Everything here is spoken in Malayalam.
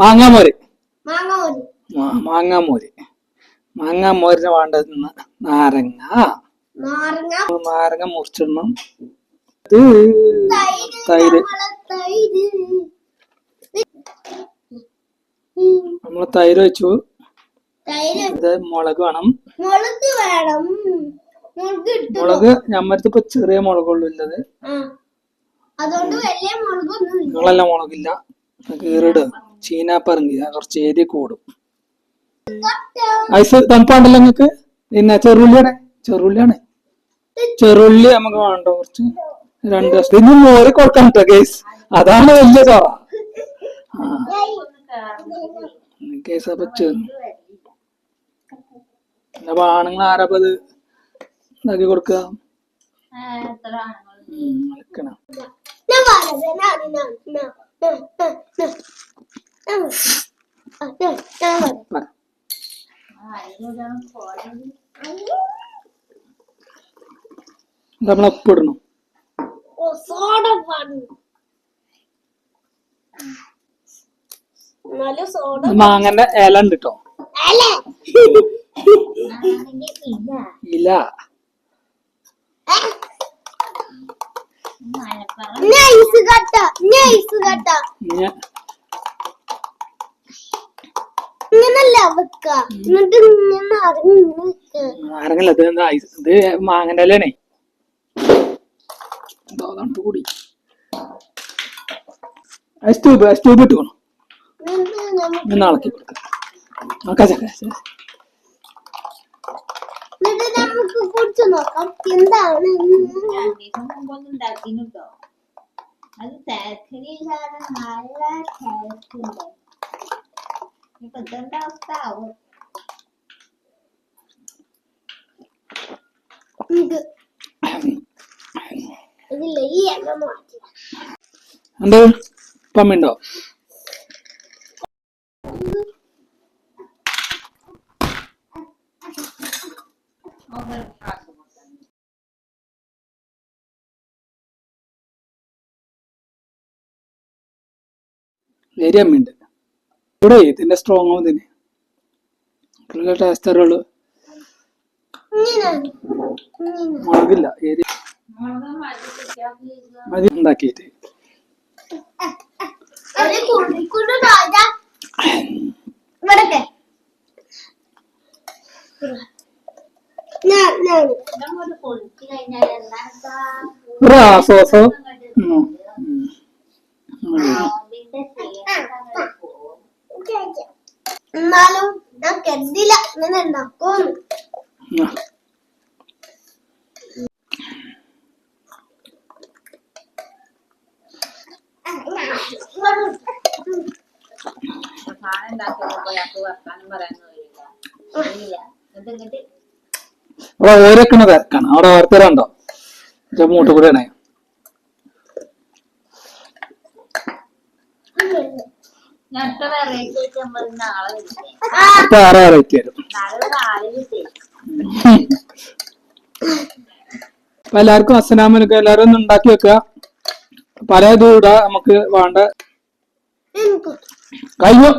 മാങ്ങാമോര് മാങ്ങാമോര് മാങ്ങാമോരിന് വേണ്ടത് നാരങ്ങ നാരങ്ങ മുറിച്ചിടണം. ഇത് തൈര് നമ്മള് തൈര് വെച്ചു. ഇത് മുളക് വേണം. മുളക് ഞമ്മടുത്ത് ഇപ്പൊ ചെറിയ മുളകുള്ളൂ ഉള്ളത്. നിങ്ങളെല്ലാം മുളകില്ല. കീറിട് ചീനാപ്പറങ്കി കുറച്ച് എരി കൂടും. ഐസ് തണുപ്പാണ്ടല്ലോ നിങ്ങക്ക്. പിന്നെ ചെറുള്ളിയാണ് ചെറുള്ളി നമുക്ക് വേണ്ട കുറച്ച്. 2 ദിവസം ഇന്ന് മോര് കൊടുക്കാൻ കേട്ടോ ഗൈസ്. അതാണ് വലിയ ചോറ കേസ്. അപ്പൊ അപ്പൊ ആണുങ്ങൾ ആരപ്പത് ഇതാക്കി കൊടുക്കുക. നമ്മളെ ഉപ്പിടണം. മാങ്ങന്റെ ഇല ഉണ്ട് കേട്ടോ. ഇല ആരെങ്കിലും ഇത് മാങ്ങന്റെ ഇലയാണേ. തണുപ്പ് കൂടി സ്റ്റൂബ് ഇട്ടുകൊള്ളു. നാളേക്ക് കൊടുക്കാം. എന്തോ പമ്മിണ്ടോ? വേരി അമ്മിണ്ട് ഇവിടെ. ഇതിന്റെ സ്ട്രോങ് ഇതിന് ടേസ്റ്റ് അറിയുള്ളൂ. മുളകില്ല ഏരി മതി ഉണ്ടാക്കിയിട്ട്. സോസോ എന്നാലും ഞാൻ കരുതില്ല ഇങ്ങനെ ഉണ്ടാക്കും. ഓരക്കണ തിരക്കാണ് അവിടെ. ഓരോരുത്തരുണ്ടോ മൂട്ട് കൂടെയാണ്. വേറെ വെറൈറ്റി വരും. അപ്പൊ എല്ലാവർക്കും അസ്സലാമലൈക്കും. എല്ലാരും ഒന്ന് ഉണ്ടാക്കി വെക്കുക. പല ഇതും നമുക്ക് വേണ്ട. കഴിഞ്ഞു.